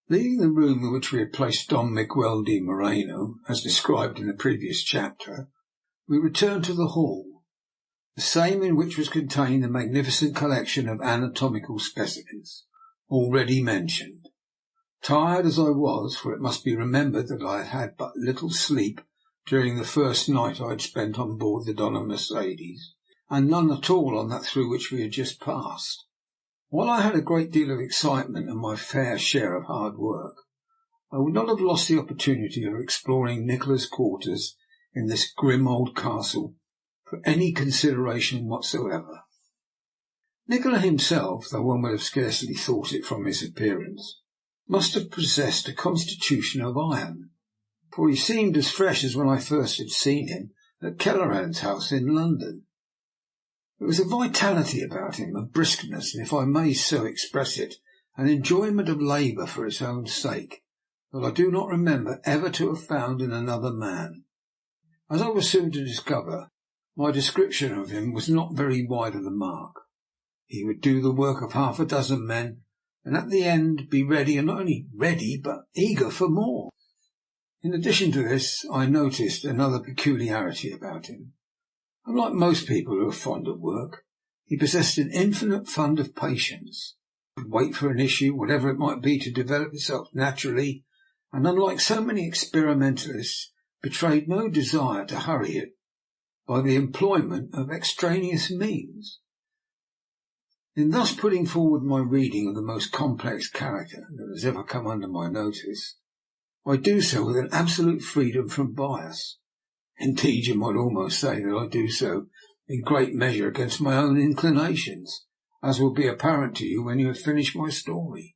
Leaving the room in which we had placed Don Miguel de Moreno, as described in the previous chapter, we returned to the hall, the same in which was contained the magnificent collection of anatomical specimens already mentioned. Tired as I was, for it must be remembered that I had had but little sleep during the first night I had spent on board the Donna Mercedes, and none at all on that through which we had just passed. While I had a great deal of excitement and my fair share of hard work, I would not have lost the opportunity of exploring Nikola's quarters in this grim old castle for any consideration whatsoever. Nikola himself, though one would have scarcely thought it from his appearance, must have possessed a constitution of iron, for he seemed as fresh as when I first had seen him at Kelleran's house in London. There was a vitality about him, a briskness, and, if I may so express it, an enjoyment of labour for its own sake, that I do not remember ever to have found in another man. As I was soon to discover, my description of him was not very wide of the mark. He would do the work of half a dozen men, and at the end be ready, and not only ready, but eager for more. In addition to this, I noticed another peculiarity about him. Unlike most people who are fond of work, he possessed an infinite fund of patience. He could wait for an issue, whatever it might be, to develop itself naturally, and, unlike so many experimentalists, betrayed no desire to hurry it by the employment of extraneous means. In thus putting forward my reading of the most complex character that has ever come under my notice, I do so with an absolute freedom from bias. Indeed, you might almost say that I do so in great measure against my own inclinations, as will be apparent to you when you have finished my story.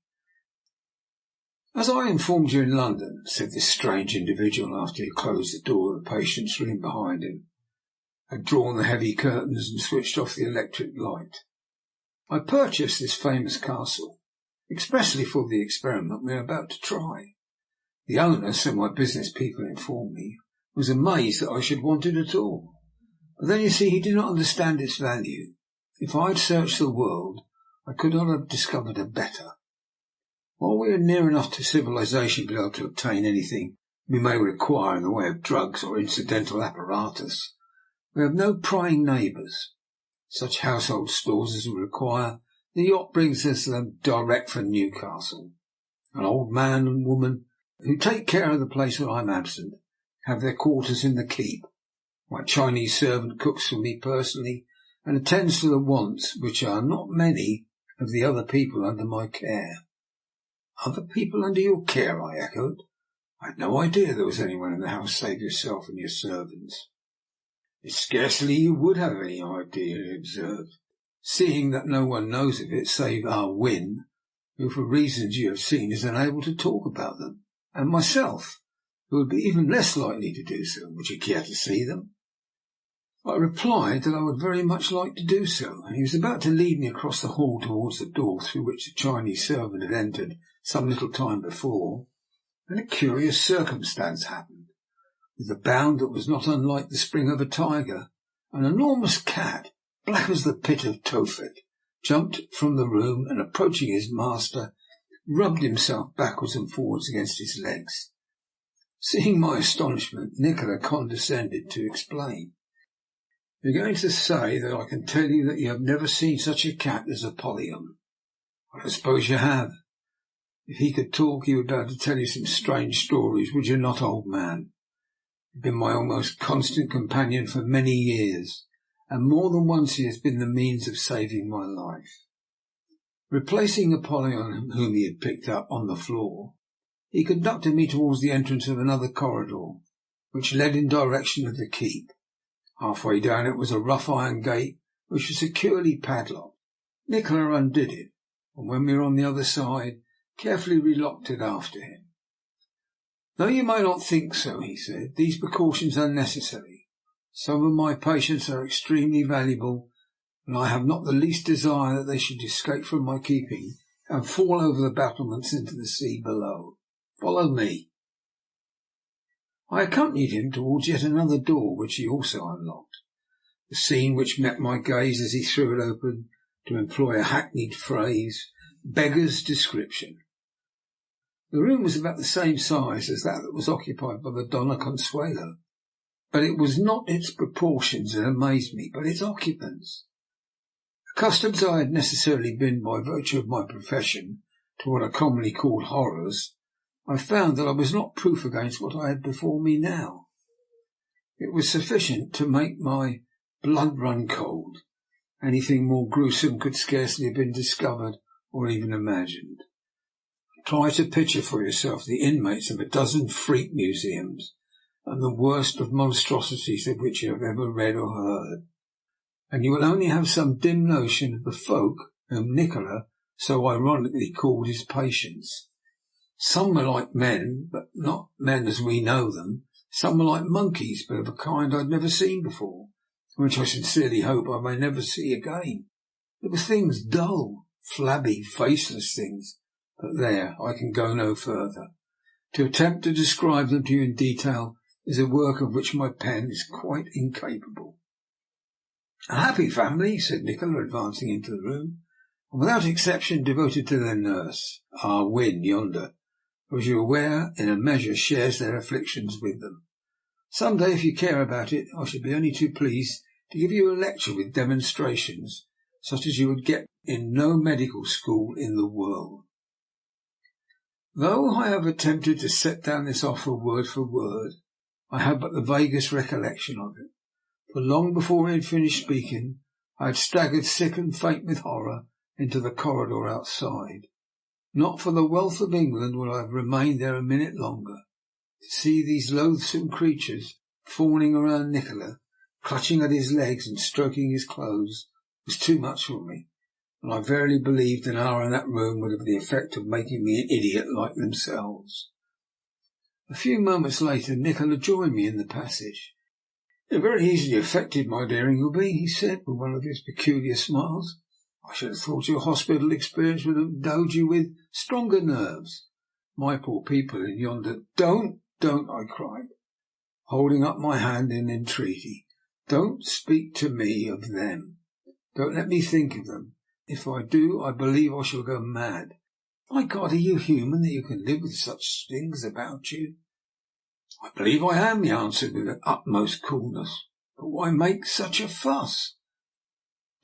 As I informed you in London, said this strange individual after he had closed the door of the patient's room behind him, had drawn the heavy curtains and switched off the electric light, I purchased this famous castle expressly for the experiment we are about to try. The owner, so my business people informed me, was amazed that I should want it at all. But then, you see, he did not understand its value. If I had searched the world, I could not have discovered a better. While we are near enough to civilization to be able to obtain anything we may require in the way of drugs or incidental apparatus, we have no prying neighbours. Such household stores as we require, the yacht brings us them direct from Newcastle. An old man and woman who take care of the place when I am absent have their quarters in the keep. My Chinese servant cooks for me personally and attends to the wants, which are not many, of the other people under my care. Other people under your care? I echoed. I had no idea there was anyone in the house save yourself and your servants. It's scarcely you would have any idea, he observed, seeing that no one knows of it save Ah Win, who, for reasons you have seen, is unable to talk about them, and myself, who would be even less likely to do so. Would you care to see them? I replied that I would very much like to do so, and he was about to lead me across the hall towards the door through which the Chinese servant had entered some little time before, when a curious circumstance happened. With a bound that was not unlike the spring of a tiger, an enormous cat, black as the pit of Tophet, jumped from the room and, approaching his master, rubbed himself backwards and forwards against his legs. Seeing my astonishment, Nikola condescended to explain. "You're going to say that I can tell you that you have never seen such a cat as Apollyon. I suppose you have. If he could talk, he would be able to tell you some strange stories, would you not, old man? You've been my almost constant companion for many years, and more than once he has been the means of saving my life." Replacing Apollyon, whom he had picked up, on the floor, he conducted me towards the entrance of another corridor, which led in direction of the keep. Halfway down it was a rough iron gate, which was securely padlocked. Nikola undid it, and when we were on the other side, carefully relocked it after him. "Though you may not think so," he said, "these precautions are necessary. Some of my patients are extremely valuable, and I have not the least desire that they should escape from my keeping and fall over the battlements into the sea below. Follow me." I accompanied him towards yet another door, which he also unlocked. The scene which met my gaze as he threw it open, to employ a hackneyed phrase, beggars description. The room was about the same size as that was occupied by the Donna Consuelo, but it was not its proportions that amazed me, but its occupants. Accustomed as I had necessarily been by virtue of my profession to what are commonly called horrors, I found that I was not proof against what I had before me now. It was sufficient to make my blood run cold. Anything more gruesome could scarcely have been discovered or even imagined. Try to picture for yourself the inmates of a dozen freak museums, and the worst of monstrosities of which you have ever read or heard, and you will only have some dim notion of the folk whom Nikola so ironically called his patients. Some were like men, but not men as we know them. Some were like monkeys, but of a kind I had never seen before, which I sincerely hope I may never see again. There were things dull, flabby, faceless things, but there, I can go no further. To attempt to describe them to you in detail is a work of which my pen is quite incapable. A happy family, said Nikola, advancing into the room, and without exception devoted to their nurse, our Win yonder, who, as you are aware, in a measure shares their afflictions with them. Some day, if you care about it, I should be only too pleased to give you a lecture with demonstrations, such as you would get in no medical school in the world. Though I have attempted to set down this offer word for word, I have but the vaguest recollection of it, for long before he had finished speaking, I had staggered sick and faint with horror into the corridor outside. Not for the wealth of England would I have remained there a minute longer. To see these loathsome creatures fawning around Nikola, clutching at his legs and stroking his clothes, was too much for me, and I verily believed an hour in that room would have the effect of making me an idiot like themselves. A few moments later Nikola joined me in the passage. "You're very easily affected, my dear Ingleby," he said, with one of his peculiar smiles. "I should have thought your hospital experience would have endowed you with stronger nerves. My poor people in yonder—" Don't, I cried, holding up my hand in entreaty. "Don't speak to me of them. Don't let me think of them. If I do, I believe I shall go mad. My God, are you human that you can live with such things about you?" "I believe I am," he answered with the utmost coolness. "But why make such a fuss?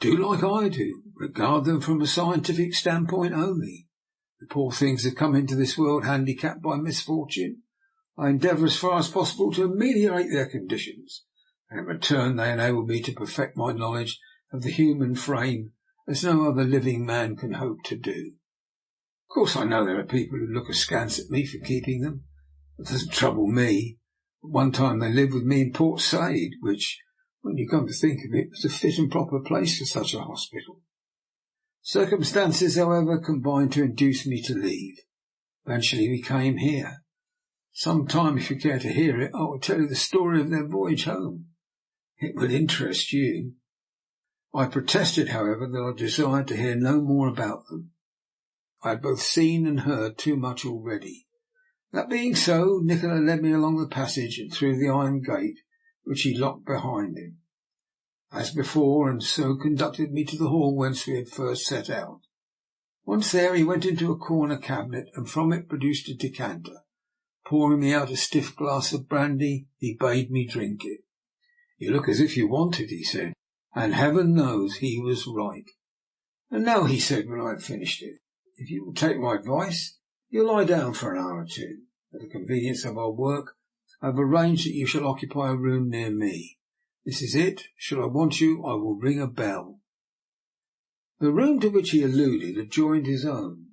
Do like I do. Regard them from a scientific standpoint only. The poor things have come into this world handicapped by misfortune. I endeavour as far as possible to ameliorate their conditions, and in return they enable me to perfect my knowledge of the human frame as no other living man can hope to do. Of course I know there are people who look askance at me for keeping them. It doesn't trouble me. At one time they lived with me in Port Said, which, when you come to think of it, was a fit and proper place for such a hospital. Circumstances, however, combined to induce me to leave. Eventually we came here. Some time, if you care to hear it, I will tell you the story of their voyage home. It would interest you." I protested, however, that I desired to hear no more about them. I had both seen and heard too much already. That being so, Nikola led me along the passage and through the iron gate, which he locked behind him, as before, and so conducted me to the hall whence we had first set out. Once there, he went into a corner cabinet, and from it produced a decanter. Pouring me out a stiff glass of brandy, he bade me drink it. "You look as if you wanted," he said, and heaven knows he was right. "And now," he said, when I had finished it, "if you will take my advice, you'll lie down for an hour or two. For the convenience of our work, I have arranged that you shall occupy a room near me. This is it. Should I want you, I will ring a bell." The room to which he alluded adjoined his own.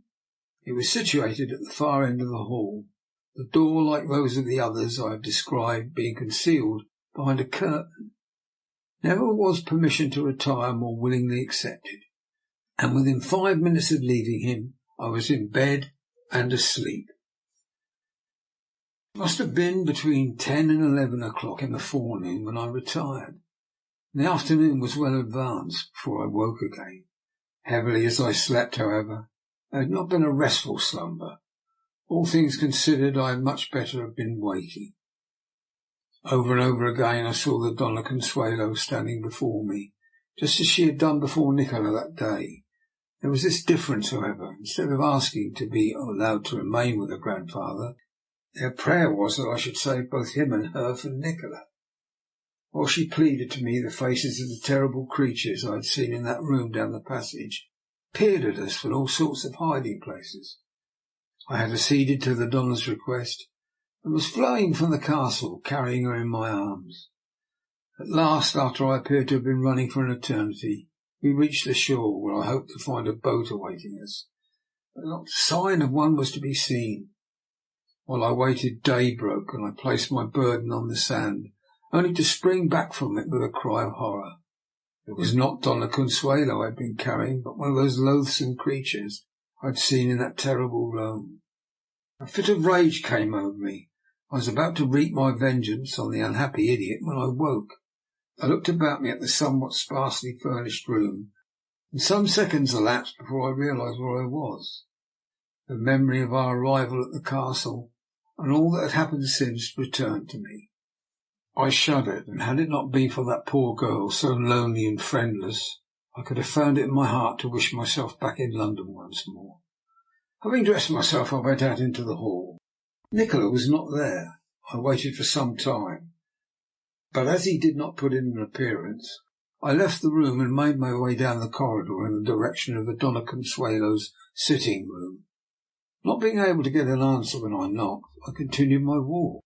It was situated at the far end of the hall, the door, like those of the others I have described, being concealed behind a curtain. Never was permission to retire more willingly accepted, and within 5 minutes of leaving him I was in bed and asleep. It must have been between 10 and 11 o'clock in the forenoon when I retired. The afternoon was well advanced before I woke again. Heavily as I slept, however, it had not been a restful slumber. All things considered, I had much better have been waking. Over and over again I saw the Donna Consuelo standing before me, just as she had done before Nikola that day. There was this difference, however. Instead of asking to be allowed to remain with her grandfather, their prayer was that I should save both him and her from Nikola. While she pleaded to me, the faces of the terrible creatures I had seen in that room down the passage peered at us from all sorts of hiding places. I had acceded to the Donna's request, and was flying from the castle, carrying her in my arms. At last, after I appeared to have been running for an eternity, we reached the shore, where I hoped to find a boat awaiting us, but not a sign of one was to be seen. While I waited, day broke, and I placed my burden on the sand, only to spring back from it with a cry of horror. It was not Donna Consuelo I had been carrying, but one of those loathsome creatures I had seen in that terrible room. A fit of rage came over me. I was about to wreak my vengeance on the unhappy idiot when I woke. I looked about me at the somewhat sparsely furnished room, and some seconds elapsed before I realized where I was. The memory of our arrival at the castle, and all that had happened since, returned to me. I shuddered, and had it not been for that poor girl, so lonely and friendless, I could have found it in my heart to wish myself back in London once more. Having dressed myself, I went out into the hall. Nikola was not there. I waited for some time, but as he did not put in an appearance, I left the room and made my way down the corridor in the direction of the Donna Consuelo's sitting room. Not being able to get an answer when I knocked, I continued my walk,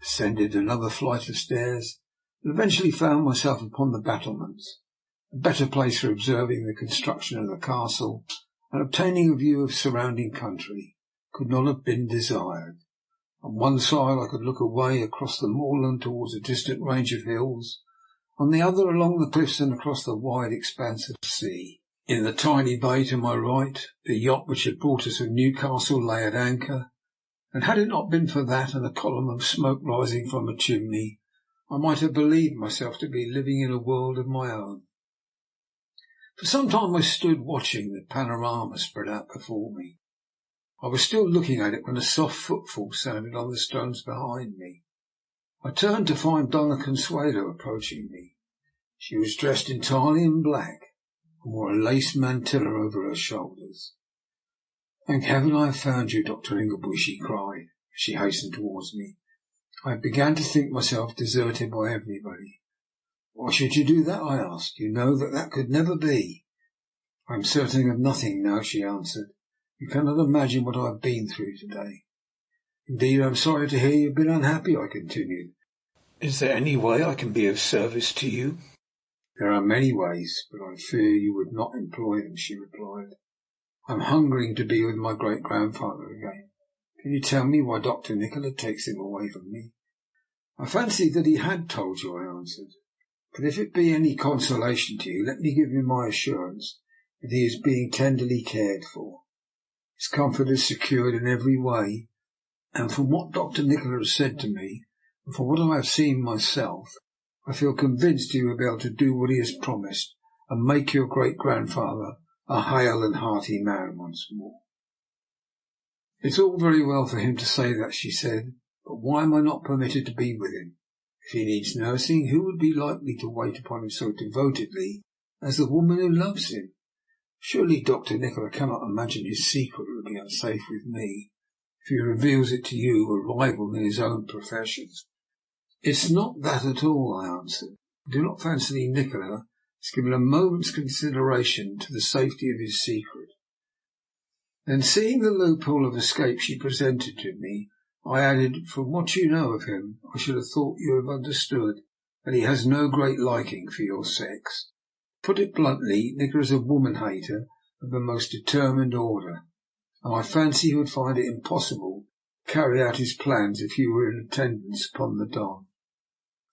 ascended another flight of stairs, and eventually found myself upon the battlements. A better place for observing the construction of the castle and obtaining a view of surrounding country could not have been desired. On one side I could look away across the moorland towards a distant range of hills, on the other along the cliffs and across the wide expanse of sea. In the tiny bay to my right, the yacht which had brought us from Newcastle lay at anchor, and had it not been for that and a column of smoke rising from a chimney, I might have believed myself to be living in a world of my own. For some time I stood watching the panorama spread out before me. I was still looking at it when a soft footfall sounded on the stones behind me. I turned to find Donna Consuelo approaching me. She was dressed entirely in black, and wore a lace mantilla over her shoulders. "Thank heaven I have found you, Dr. Ingleby," she cried, as she hastened towards me. "I began to think myself deserted by everybody." "Why should you do that?" I asked. "You know that could never be." "I am certain of nothing now," she answered. "You cannot imagine what I have been through today." "Indeed, I am sorry to hear you have been unhappy," I continued. "Is there any way I can be of service to you?" "There are many ways, but I fear you would not employ them," she replied. "I am hungering to be with my great-grandfather again. Can you tell me why Dr. Nikola takes him away from me?" "I fancied that he had told you," I answered. "But if it be any consolation to you, let me give you my assurance that he is being tenderly cared for. His comfort is secured in every way, and from what Dr. Nikola has said to me, and from what I have seen myself, I feel convinced he will be able to do what he has promised, and make your great-grandfather a hale and hearty man once more." "It's all very well for him to say that," she said, "but why am I not permitted to be with him? If he needs nursing, who would be likely to wait upon him so devotedly as the woman who loves him? Surely Dr. Nikola cannot imagine his secret will be unsafe with me, if he reveals it to you, a rival in his own profession." "It's not that at all," I answered. "I do not fancy Nikola has given a moment's consideration to the safety of his secret." Then, seeing the loophole of escape she presented to me, I added, "From what you know of him, I should have thought you have understood that he has no great liking for your sex. Put it bluntly, Nikola is a woman-hater of the most determined order, and I fancy he would find it impossible to carry out his plans if you were in attendance upon the Don."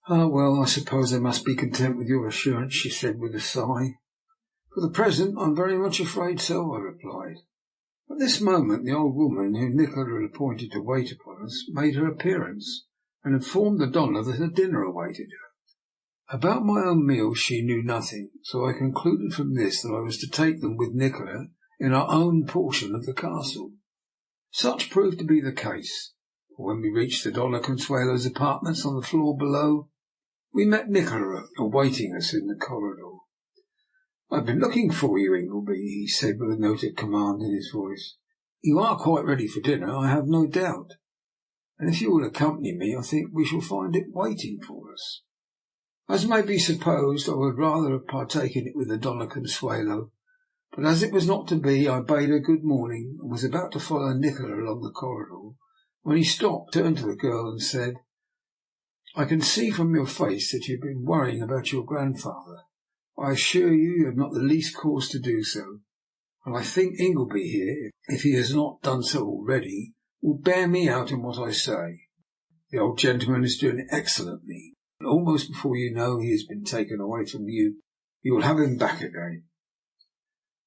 "Ah, well, I suppose I must be content with your assurance," she said with a sigh. "For the present I am very much afraid so," I replied. At this moment the old woman whom Nikola had appointed to wait upon us made her appearance, and informed the Donna that her dinner awaited her. About my own meals she knew nothing, so I concluded from this that I was to take them with Nikola in our own portion of the castle. Such proved to be the case, for when we reached the Donna Consuelo's apartments on the floor below, we met Nikola awaiting us in the corridor. "I've been looking for you, Ingleby," he said with a note of command in his voice. "You are quite ready for dinner, I have no doubt, and if you will accompany me, I think we shall find it waiting for us." As may be supposed, I would rather have partaken it with the Dona Consuelo, but as it was not to be, I bade her good morning, and was about to follow Nikola along the corridor, when he stopped, turned to the girl, and said, "I can see from your face that you have been worrying about your grandfather. I assure you, you have not the least cause to do so, and I think Ingleby here, if he has not done so already, will bear me out in what I say. The old gentleman is doing excellently, and almost before you know he has been taken away from you, you will have him back again."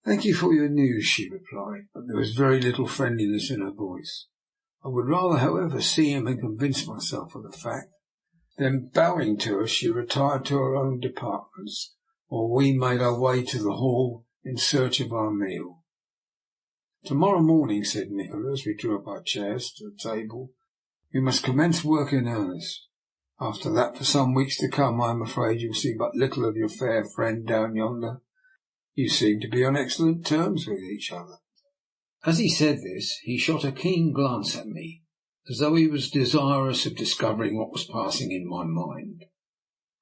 "Thank you for your news," she replied, but there was very little friendliness in her voice. "I would rather, however, see him and convince myself of the fact." Then, bowing to us, she retired to her own departments, while we made our way to the hall in search of our meal. "To-morrow morning," said Nikola, as we drew up our chairs to the table, "we must commence work in earnest. After that, for some weeks to come, I am afraid you will see but little of your fair friend down yonder. You seem to be on excellent terms with each other." As he said this, he shot a keen glance at me, as though he was desirous of discovering what was passing in my mind.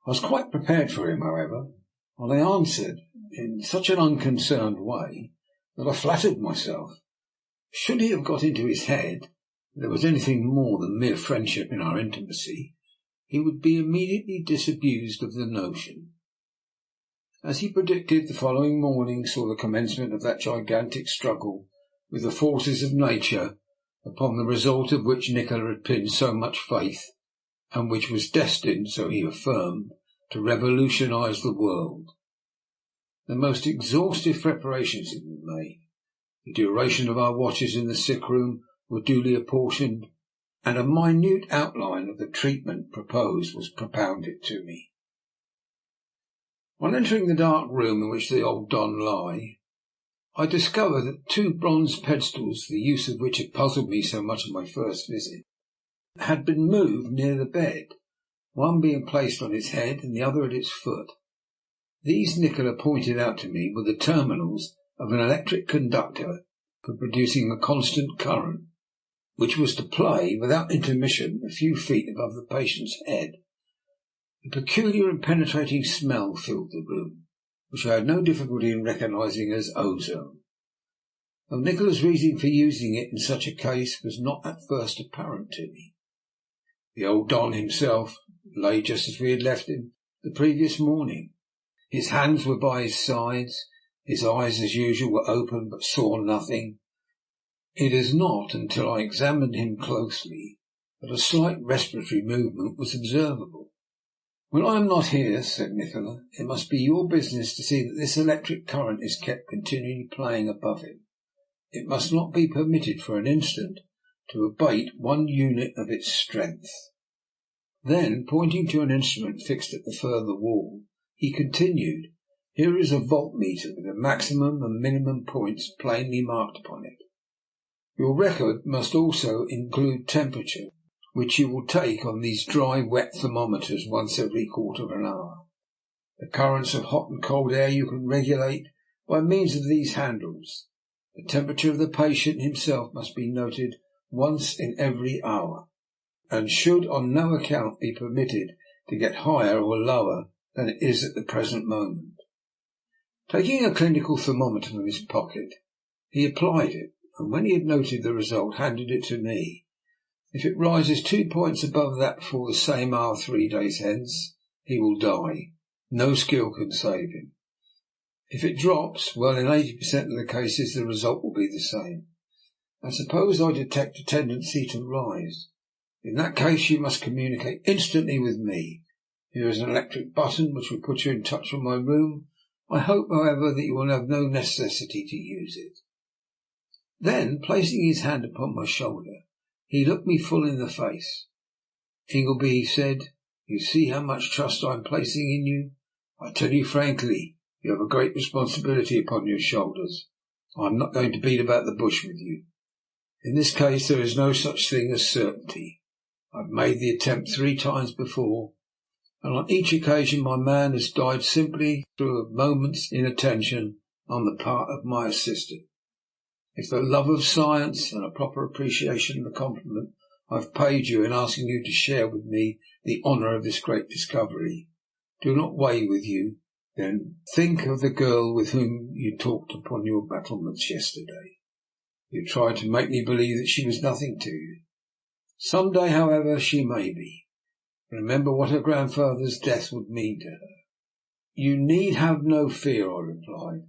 I was quite prepared for him, however, and I answered in such an unconcerned way that I flattered myself, should he have got into his head that there was anything more than mere friendship in our intimacy, he would be immediately disabused of the notion. As he predicted, the following morning saw the commencement of that gigantic struggle with the forces of nature, upon the result of which Nikola had pinned so much faith, and which was destined, so he affirmed, to revolutionize the world. The most exhaustive preparations had been made. The duration of our watches in the sick room were duly apportioned, and a minute outline of the treatment proposed was propounded to me. On entering the dark room in which the old Don lay, I discovered that two bronze pedestals, the use of which had puzzled me so much on my first visit, had been moved near the bed, one being placed on its head and the other at its foot. These, Nikola pointed out to me, were the terminals of an electric conductor for producing a constant current, which was to play without intermission a few feet above the patient's head. A peculiar and penetrating smell filled the room, which I had no difficulty in recognizing as ozone, though Nikola's reason for using it in such a case was not at first apparent to me. The old Don himself lay just as we had left him the previous morning. His hands were by his sides, his eyes as usual were open, but saw nothing. It is not until I examined him closely that a slight respiratory movement was observable. "When I am not here," said Nikola, "it must be your business to see that this electric current is kept continually playing above him. It must not be permitted for an instant to abate 1 unit of its strength." Then, pointing to an instrument fixed at the further wall, he continued, "Here is a voltmeter with the maximum and minimum points plainly marked upon it. Your record must also include temperature, which you will take on these dry, wet thermometers once every quarter of an hour. The currents of hot and cold air you can regulate by means of these handles. The temperature of the patient himself must be noted once in every hour, and should on no account be permitted to get higher or lower than it is at the present moment." Taking a clinical thermometer from his pocket, he applied it, and when he had noted the result, handed it to me. "If it rises 2 points above that before the same hour 3 days hence, he will die. No skill can save him. If it drops, well, in 80% of the cases the result will be the same. And suppose I detect a tendency to rise. In that case you must communicate instantly with me. Here is an electric button which will put you in touch with my room. I hope, however, that you will have no necessity to use it." Then, placing his hand upon my shoulder, he looked me full in the face. "Ingleby," he said, "you see how much trust I am placing in you. I tell you frankly, you have a great responsibility upon your shoulders. I am not going to beat about the bush with you. In this case there is no such thing as certainty. I have made the attempt 3 times before, and on each occasion my man has died simply through a moment's inattention on the part of my assistant. If the love of science and a proper appreciation of the compliment I have paid you in asking you to share with me the honour of this great discovery do not weigh with you, then think of the girl with whom you talked upon your battlements yesterday. You tried to make me believe that she was nothing to you. Some day, however, she may be. Remember what her grandfather's death would mean to her. You need have no fear, I replied.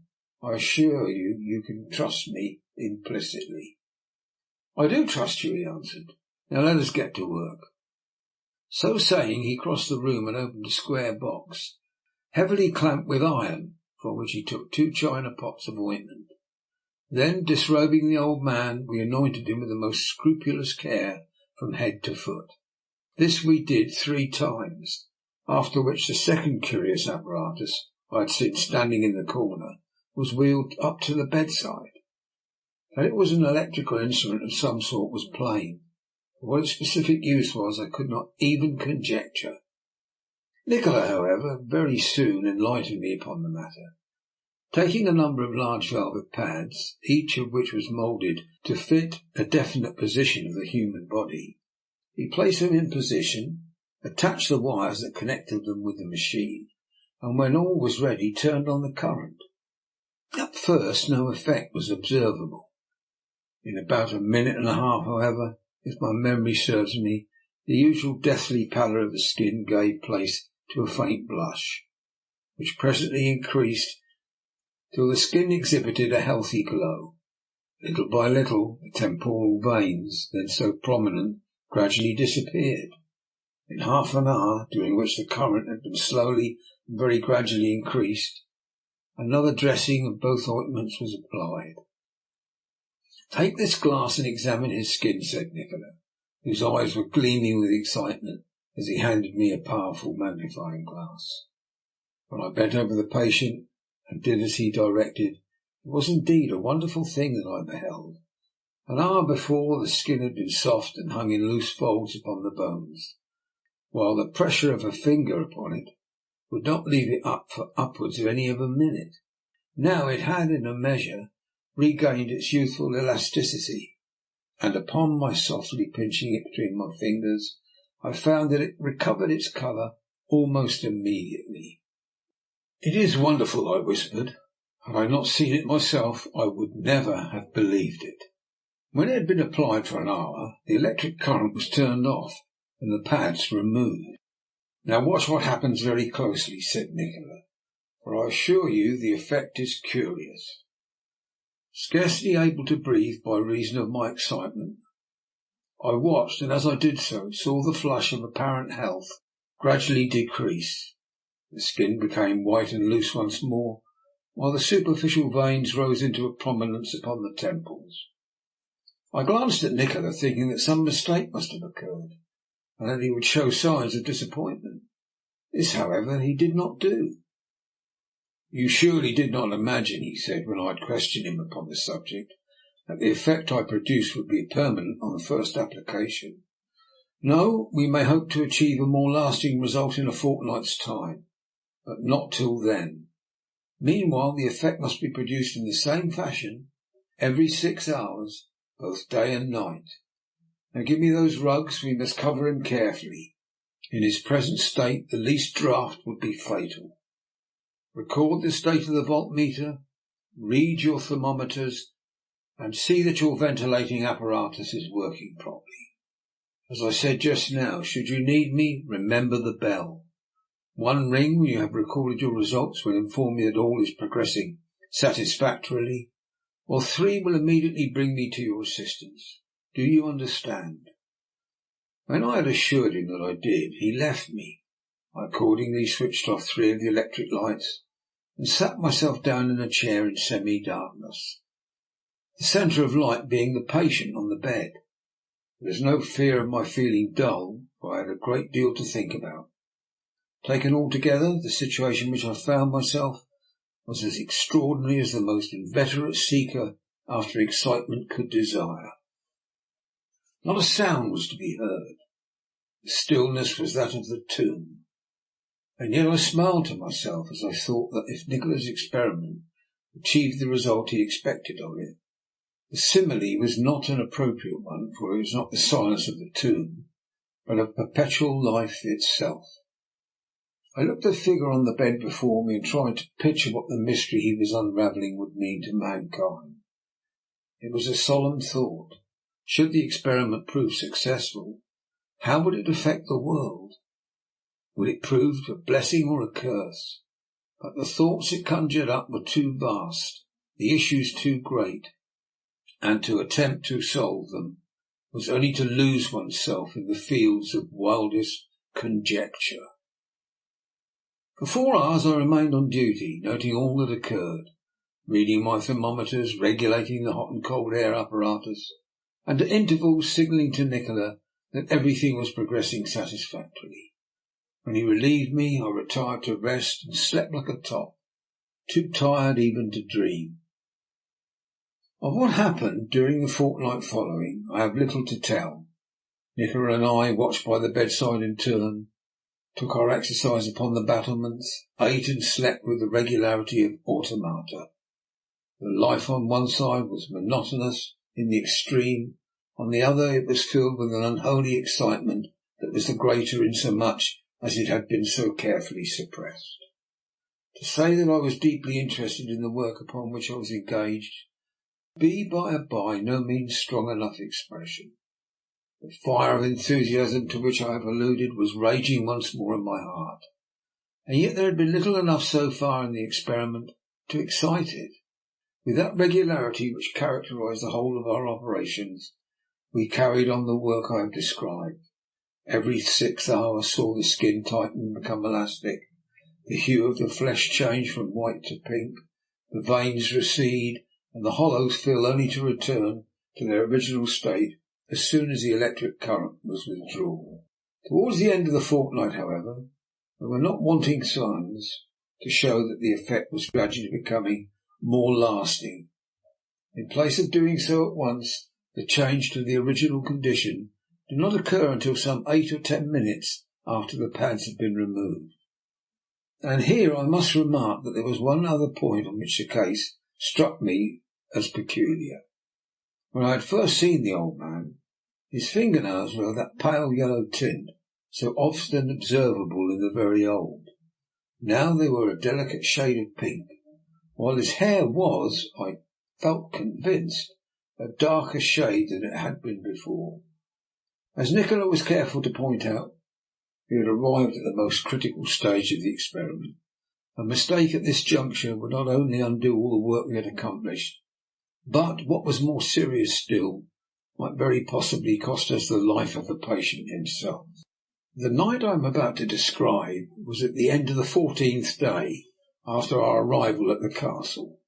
I assure you, you can trust me implicitly. I do trust you, he answered. Now let us get to work. So saying, he crossed the room and opened a square box, heavily clamped with iron, from which he took 2 china pots of ointment. Then, disrobing the old man, we anointed him with the most scrupulous care from head to foot. This we did 3 times, after which the second curious apparatus I had seen standing in the corner was wheeled up to the bedside. That it was an electrical instrument of some sort was plain. What its specific use was I could not even conjecture. Nikola, however, very soon enlightened me upon the matter. Taking a number of large velvet pads, each of which was moulded to fit a definite position of the human body, he placed them in position, attached the wires that connected them with the machine, and when all was ready, turned on the current. At first no effect was observable. In about a minute and a half, however, if my memory serves me, the usual deathly pallor of the skin gave place to a faint blush, which presently increased till the skin exhibited a healthy glow. Little by little, the temporal veins, then so prominent, gradually disappeared. In half an hour, during which the current had been slowly and very gradually increased, another dressing of both ointments was applied. "Take this glass and examine his skin," said Nikola, whose eyes were gleaming with excitement as he handed me a powerful magnifying glass. When I bent over the patient and did as he directed, it was indeed a wonderful thing that I beheld. An hour before, the skin had been soft and hung in loose folds upon the bones, while the pressure of a finger upon it would not leave it up for upwards of any of a minute. Now it had, in a measure, regained its youthful elasticity, and upon my softly pinching it between my fingers, I found that it recovered its colour almost immediately. "It is wonderful," I whispered. "Had I not seen it myself, I would never have believed it." When it had been applied for an hour, the electric current was turned off and the pads removed. "Now watch what happens very closely," said Nikola, "for I assure you the effect is curious." Scarcely able to breathe by reason of my excitement, I watched, and as I did so, saw the flush of apparent health gradually decrease. The skin became white and loose once more, while the superficial veins rose into a prominence upon the temples. I glanced at Nikola, thinking that some mistake must have occurred, and that he would show signs of disappointment. This, however, he did not do. "You surely did not imagine," he said, when I had questioned him upon the subject, "that the effect I produced would be permanent on the first application. No, we may hope to achieve a more lasting result in a fortnight's time, but not till then. Meanwhile, the effect must be produced in the same fashion every 6 hours, both day and night. Now give me those rugs. We must cover him carefully. In his present state, the least draught would be fatal. Record the state of the voltmeter, read your thermometers, and see that your ventilating apparatus is working properly. As I said just now, should you need me, remember the bell. One ring when you have recorded your results will inform me that all is progressing satisfactorily, while 3 will immediately bring me to your assistance. Do you understand?" When I had assured him that I did, he left me. I accordingly switched off 3 of the electric lights and sat myself down in a chair in semi-darkness, the centre of light being the patient on the bed. There was no fear of my feeling dull, for I had a great deal to think about. Taken altogether, the situation in which I found myself was as extraordinary as the most inveterate seeker after excitement could desire. Not a sound was to be heard. The stillness was that of the tomb. And yet I smiled to myself as I thought that if Nikola's experiment achieved the result he expected of it. The simile was not an appropriate one, for it was not the silence of the tomb, but of perpetual life itself. I looked at the figure on the bed before me and tried to picture what the mystery he was unravelling would mean to mankind. It was a solemn thought. Should the experiment prove successful, how would it affect the world? Would it prove a blessing or a curse? But the thoughts it conjured up were too vast, the issues too great, and to attempt to solve them was only to lose oneself in the fields of wildest conjecture. For 4 hours I remained on duty, noting all that occurred, reading my thermometers, regulating the hot and cold air apparatus, and at intervals signalling to Nikola that everything was progressing satisfactorily. When he relieved me, I retired to rest and slept like a top, too tired even to dream. Of what happened during the fortnight following, I have little to tell. Nikola and I watched by the bedside in turn, took our exercise upon the battlements, ate and slept with the regularity of automata. The life on one side was monotonous in the extreme, on the other it was filled with an unholy excitement that was the greater inasmuch as it had been so carefully suppressed. To say that I was deeply interested in the work upon which I was engaged be by no means strong enough expression. The fire of enthusiasm to which I have alluded was raging once more in my heart, and yet there had been little enough so far in the experiment to excite it. With that regularity which characterized the whole of our operations, we carried on the work I have described. Every 6 hours saw the skin tighten and become elastic, the hue of the flesh change from white to pink, the veins recede, and the hollows fill only to return to their original state as soon as the electric current was withdrawn. Towards the end of the fortnight, however, there were not wanting signs to show that the effect was gradually becoming more lasting. In place of doing so at once, the change to the original condition did not occur until some 8 or 10 minutes after the pads had been removed. And here I must remark that there was one other point on which the case struck me as peculiar. When I had first seen the old man, his fingernails were of that pale yellow tint so often observable in the very old. Now they were a delicate shade of pink, while his hair was, I felt convinced, a darker shade than it had been before. As Nikola was careful to point out, we had arrived at the most critical stage of the experiment. A mistake at this juncture would not only undo all the work we had accomplished, but, what was more serious still, might very possibly cost us the life of the patient himself. The night I am about to describe was at the end of the 14th day after our arrival at the castle.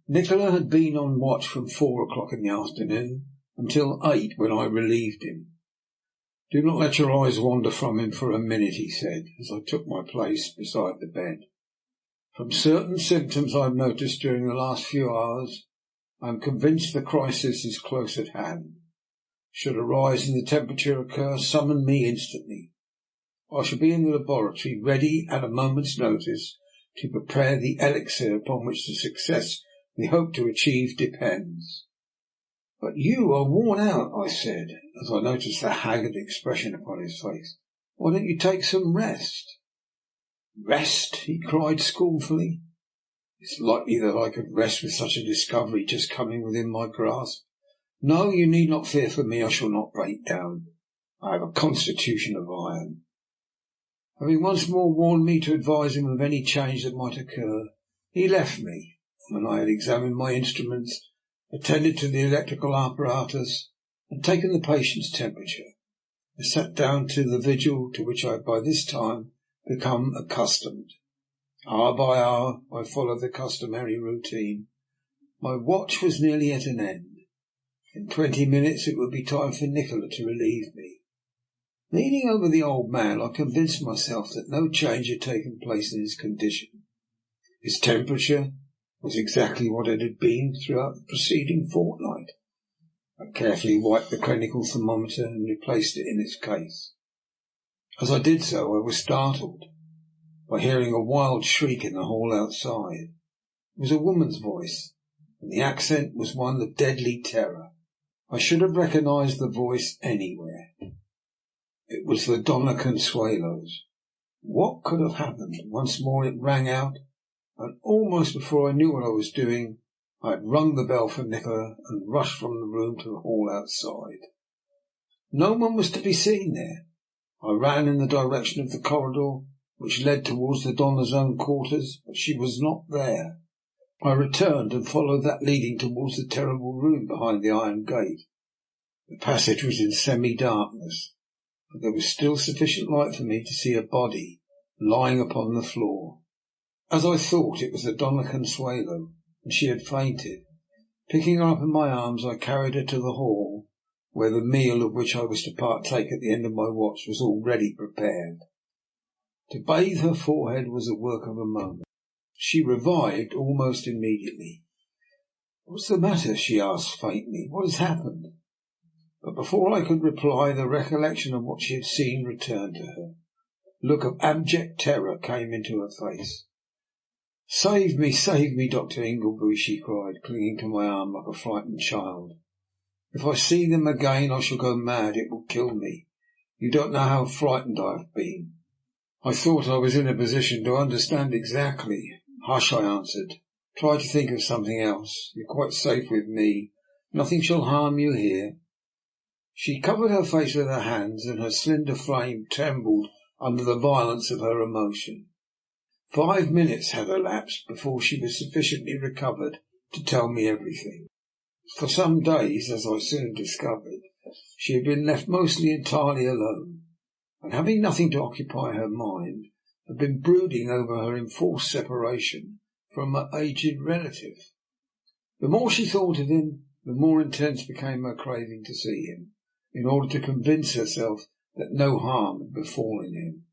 Nikola had been on watch from 4 o'clock in the afternoon until 8, when I relieved him. "Do not let your eyes wander from him for a minute," he said, as I took my place beside the bed. "From certain symptoms I have noticed during the last few hours, I am convinced the crisis is close at hand. Should a rise in the temperature occur, summon me instantly. I shall be in the laboratory, ready at a moment's notice to prepare the elixir upon which the success we hope to achieve depends." "But you are worn out," I said, as I noticed the haggard expression upon his face. "Why don't you take some rest?" "Rest!" he cried scornfully. "It's likely that I could rest with such a discovery just coming within my grasp. No, you need not fear for me. I shall not break down. I have a constitution of iron." Having once more warned me to advise him of any change that might occur, he left me. When I had examined my instruments, attended to the electrical apparatus, and taken the patient's temperature, I sat down to the vigil to which I had by this time become accustomed. Hour by hour I followed the customary routine. My watch was nearly at an end. In 20 minutes it would be time for Nikola to relieve me. Leaning over the old man, I convinced myself that no change had taken place in his condition. His temperature was exactly what it had been throughout the preceding fortnight. I carefully wiped the clinical thermometer and replaced it in its case. As I did so, I was startled by hearing a wild shriek in the hall outside. It was a woman's voice, and the accent was one of deadly terror. I should have recognised the voice anywhere. It was the Dona Consuelo's. What could have happened? Once more it rang out, and almost before I knew what I was doing, I had rung the bell for Nikola and rushed from the room to the hall outside. No one was to be seen there. I ran in the direction of the corridor which led towards the Dona's own quarters, but she was not there. I returned and followed that leading towards the terrible room behind the iron gate. The passage was in semi-darkness, but there was still sufficient light for me to see a body lying upon the floor. As I thought, it was the Dona Consuelo, and she had fainted. Picking her up in my arms, I carried her to the hall, where the meal of which I was to partake at the end of my watch was already prepared. To bathe her forehead was the work of a moment. She revived almost immediately. "What's the matter?" she asked faintly. "What has happened?" But before I could reply, the recollection of what she had seen returned to her. A look of abject terror came into her face. Save me, Dr. Ingleby," she cried, clinging to my arm like a frightened child. "If I see them again I shall go mad. It will kill me. You don't know how frightened I have been." I thought I was in a position to understand exactly. "Hush," I answered. "Try to think of something else. You're quite safe with me. Nothing shall harm you here." She covered her face with her hands, and her slender frame trembled under the violence of her emotion. 5 minutes had elapsed before she was sufficiently recovered to tell me everything. For some days, as I soon discovered, she had been left mostly entirely alone, and having nothing to occupy her mind, had been brooding over her enforced separation from her aged relative. The more she thought of him, the more intense became her craving to see him, in order to convince herself that no harm had befallen him.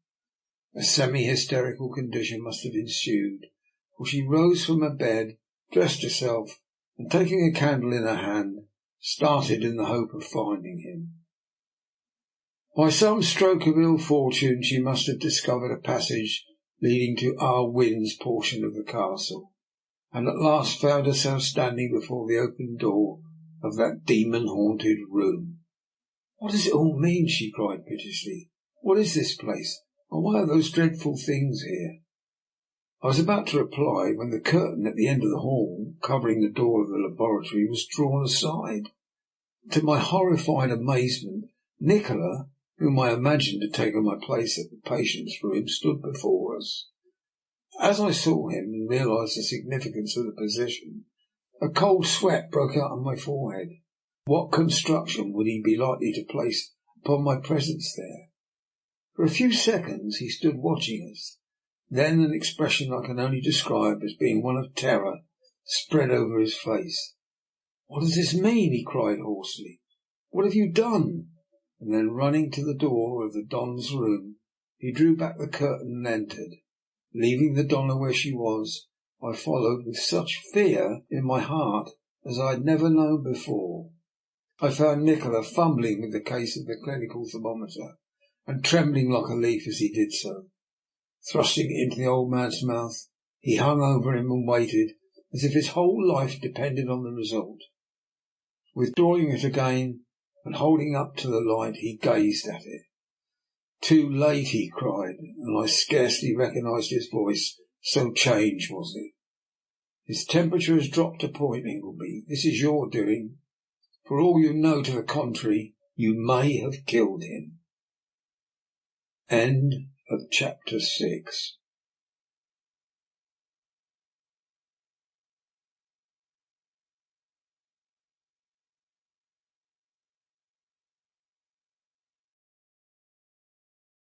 A semi-hysterical condition must have ensued, for she rose from her bed, dressed herself, and taking a candle in her hand, started in the hope of finding him. By some stroke of ill fortune she must have discovered a passage leading to Ah Win's portion of the castle, and at last found herself standing before the open door of that demon-haunted room. "What does it all mean?" she cried piteously. "What is this place, and why are those dreadful things here?" I was about to reply when the curtain at the end of the hall, covering the door of the laboratory, was drawn aside. To my horrified amazement, Nikola, whom I imagined had taken my place at the patient's room, stood before us. As I saw him and realized the significance of the position, a cold sweat broke out on my forehead. What construction would he be likely to place upon my presence there? For a few seconds he stood watching us. Then an expression I can only describe as being one of terror spread over his face. "What does this mean?" he cried hoarsely. "What have you done?" And then, running to the door of the Don's room, he drew back the curtain and entered. Leaving the Donna where she was, I followed with such fear in my heart as I had never known before. I found Nikola fumbling with the case of the clinical thermometer, and trembling like a leaf as he did so. Thrusting it into the old man's mouth, he hung over him and waited, as if his whole life depended on the result. Withdrawing it again, and holding up to the light, he gazed at it. "Too late!" he cried, and I scarcely recognised his voice, so changed was it. "His temperature has dropped a point, Ingleby. This is your doing. For all you know to the contrary, you may have killed him." End of chapter 6.